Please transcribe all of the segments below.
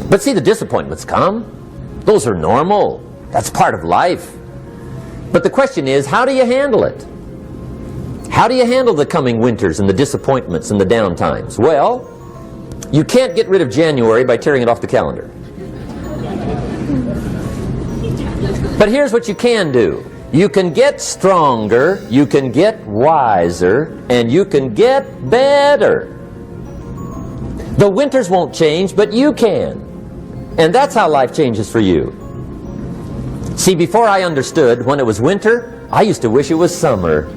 But see, the disappointments come. Those are normal. That's part of life. But the question is, how do you handle it? How do you handle the coming winters and the disappointments and the down times? Well, you can't get rid of January by tearing it off the calendar. But here's what you can do. You can get stronger, you can get wiser, and you can get better. The winters won't change, but you can. And that's how life changes for you. See, before I understood, when it was winter, I used to wish it was summer.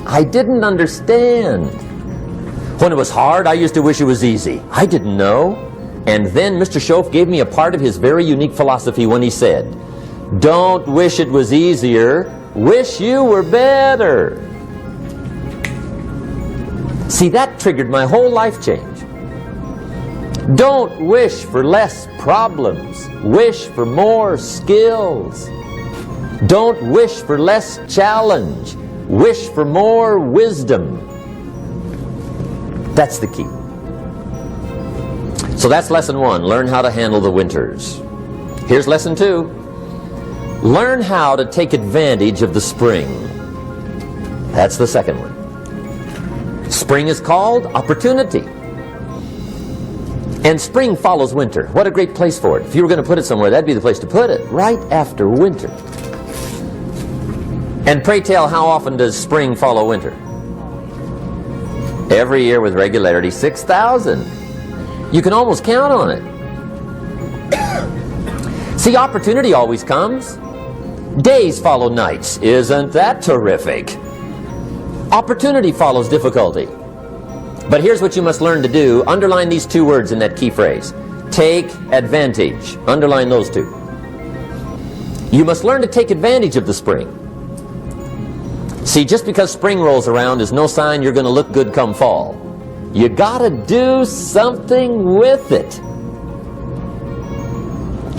I didn't understand. When it was hard, I used to wish it was easy. I didn't know. And then Mr. Schoaf gave me a part of his very unique philosophy when he said, "Don't wish it was easier, wish you were better." See, that triggered my whole life change. Don't wish for less problems, wish for more skills. Don't wish for less challenge, wish for more wisdom. That's the key. So that's lesson 1, learn how to handle the winters. Here's lesson 2. Learn how to take advantage of the spring. That's the second one. Spring is called opportunity. And spring follows winter. What a great place for it. If you were going to put it somewhere, that'd be the place to put it, right after winter. And pray tell, how often does spring follow winter? Every year with regularity, 6,000. You can almost count on it. See, opportunity always comes. Days follow nights. Isn't that terrific? Opportunity follows difficulty. But here's what you must learn to do. Underline these 2 words in that key phrase. Take advantage. Underline those 2. You must learn to take advantage of the spring. See, just because spring rolls around is no sign you're going to look good come fall. You gotta do something with it.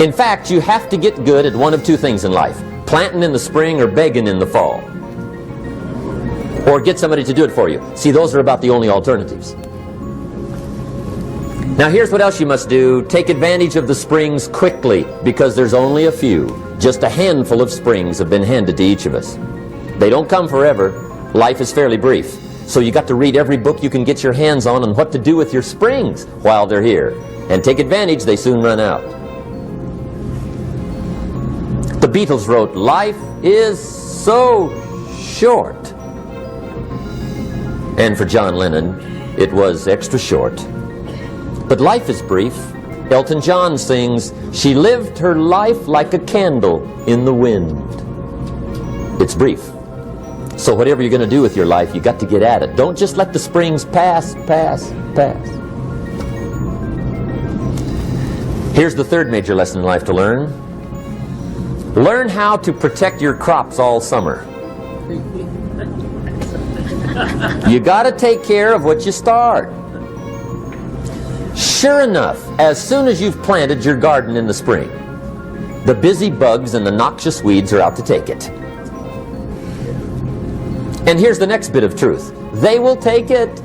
In fact, you have to get good at one of 2 things in life. Planting in the spring or begging in the fall. Or get somebody to do it for you. See, those are about the only alternatives. Now here's what else you must do. Take advantage of the springs quickly, because there's only a few. Just a handful of springs have been handed to each of us. They don't come forever. Life is fairly brief. So you got to read every book you can get your hands on what to do with your springs while they're here. And take advantage, they soon run out. The Beatles wrote, "Life is so short." And for John Lennon, it was extra short. But life is brief. Elton John sings, "She lived her life like a candle in the wind." It's brief. So whatever you're going to do with your life, you got to get at it. Don't just let the springs pass. Here's the third major lesson in life to learn. Learn how to protect your crops all summer. You got to take care of what you start. Sure enough, as soon as you've planted your garden in the spring, the busy bugs and the noxious weeds are out to take it. And here's the next bit of truth. They will take it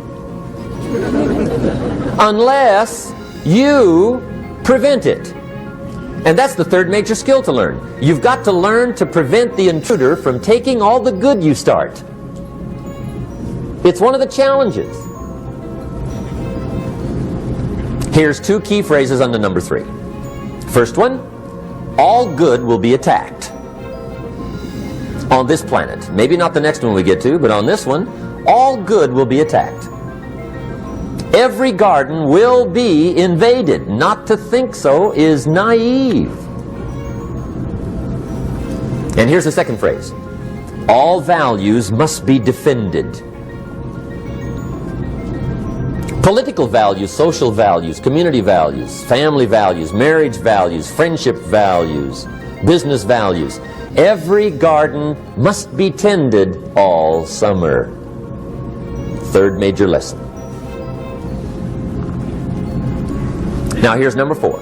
unless you prevent it. And that's the third major skill to learn. You've got to learn to prevent the intruder from taking all the good you start. It's one of the challenges. Here's 2 key phrases under number 3. First one, all good will be attacked. On this planet. Maybe not the next one we get to, but on this one, all good will be attacked. Every garden will be invaded. Not to think so is naive. And here's the second phrase. All values must be defended. Political values, social values, community values, family values, marriage values, friendship values, business values. Every garden must be tended all summer. Third major lesson. Now here's number 4.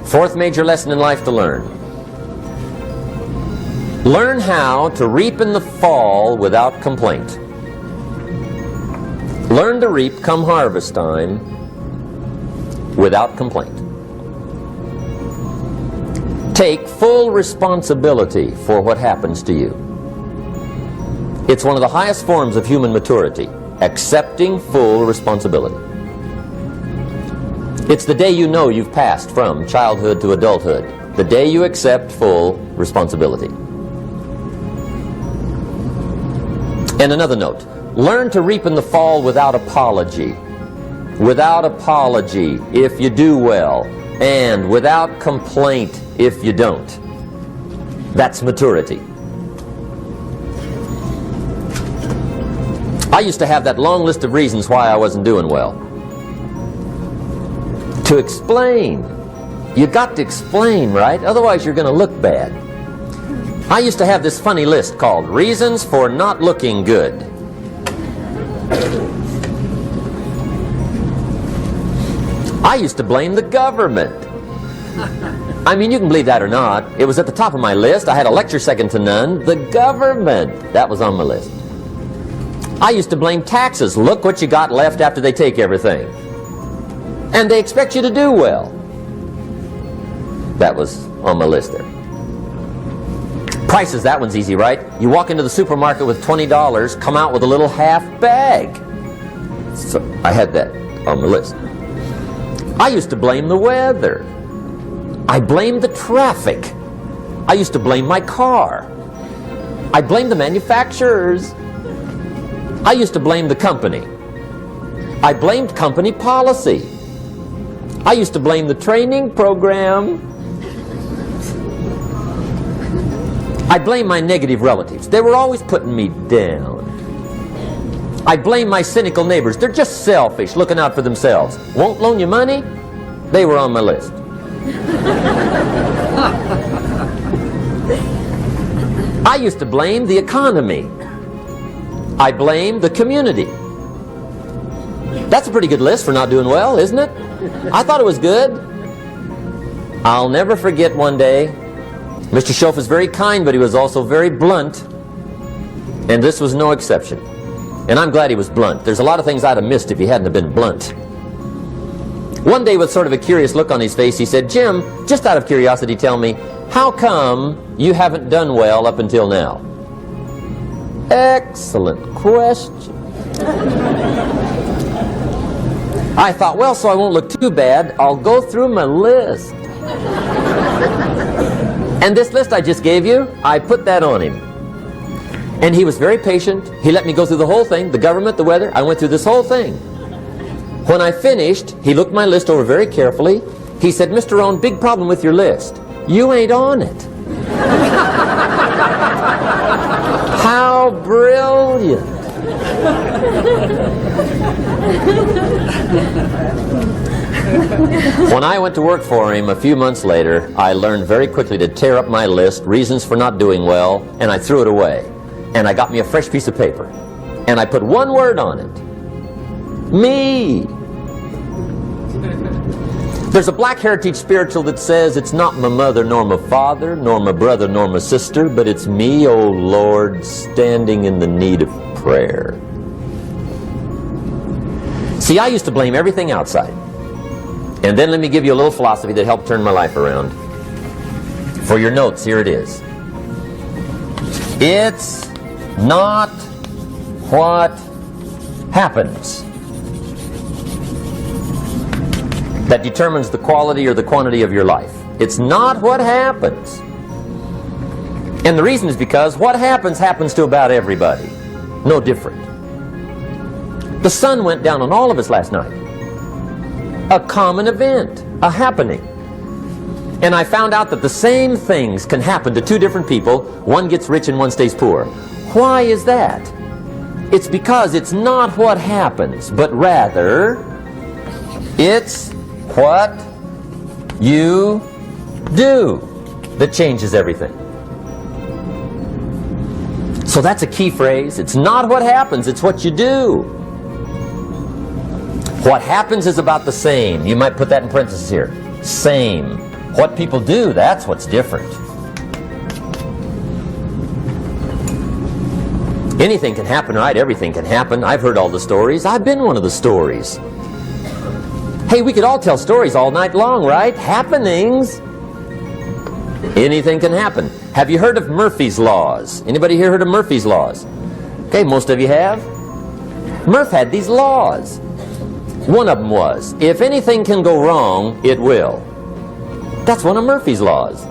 Fourth major lesson in life to learn. Learn how to reap in the fall without complaint. Learn to reap come harvest time without complaint. Take full responsibility for what happens to you. It's one of the highest forms of human maturity, accepting full responsibility. It's the day you know you've passed from childhood to adulthood, the day you accept full responsibility. And another note, learn to reap in the fall without apology. Without apology if you do well, and without complaint if you don't. That's maturity. I used to have that long list of reasons why I wasn't doing well. To explain. You got to explain, right? Otherwise you're going to look bad. I used to have this funny list called Reasons for Not Looking Good. I used to blame the government. I mean, you can believe that or not. It was at the top of my list. I had a lecture second to none. The government. That was on my list. I used to blame taxes. Look what you got left after they take everything. And they expect you to do well. That was on my list there. Prices, that one's easy, right? You walk into the supermarket with $20, come out with a little half bag. So I had that on the list. I used to blame the weather. I blamed the traffic. I used to blame my car. I blamed the manufacturers. I used to blame the company. I blamed company policy. I used to blame the training program. I blame my negative relatives. They were always putting me down. I blame my cynical neighbors. They're just selfish, looking out for themselves. Won't loan you money? They were on my list. I used to blame the economy. I blame the community. That's a pretty good list for not doing well, isn't it? I thought it was good. I'll never forget one day, Mr. Schoaf was very kind, but he was also very blunt. And this was no exception. And I'm glad he was blunt. There's a lot of things I'd have missed if he hadn't have been blunt. One day, with sort of a curious look on his face, he said, "Jim, just out of curiosity, tell me, how come you haven't done well up until now?" Excellent question. I thought, well, so I won't look too bad, I'll go through my list. And this list I just gave you, I put that on him. And he was very patient. He let me go through the whole thing, the government, the weather. I went through this whole thing. When I finished, he looked my list over very carefully. He said, "Mr. Rohn, big problem with your list. You ain't on it." How brilliant. When I went to work for him a few months later, I learned very quickly to tear up my list, reasons for not doing well, and I threw it away. And I got me a fresh piece of paper. And I put one word on it. Me. There's a Black Heritage spiritual that says, "It's not my mother nor my father, nor my brother nor my sister, but it's me, oh Lord, standing in the need of prayer." See, I used to blame everything outside. And then let me give you a little philosophy that helped turn my life around. For your notes, here it is. It's not what happens that determines the quality or the quantity of your life. It's not what happens. And the reason is because what happens to about everybody. No different. The sun went down on all of us last night. A common event, a happening. And I found out that the same things can happen to two different people. One gets rich and one stays poor. Why is that? It's because it's not what happens, but rather it's what you do that changes everything. So that's a key phrase. It's not what happens, it's what you do. What happens is about the same. You might put that in parentheses here. Same. What people do, that's what's different. Anything can happen, right? Everything can happen. I've heard all the stories. I've been one of the stories. Hey, we could all tell stories all night long, right? Happenings. Anything can happen. Have you heard of Murphy's Laws? Anybody here heard of Murphy's Laws? Okay, most of you have. Murph had these laws. One of them was, if anything can go wrong, it will. That's one of Murphy's Laws.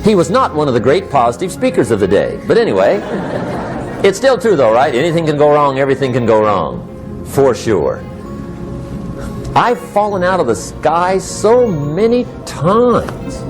He was not one of the great positive speakers of the day. But anyway, it's still true though, right? Anything can go wrong, everything can go wrong. For sure. I've fallen out of the sky so many times.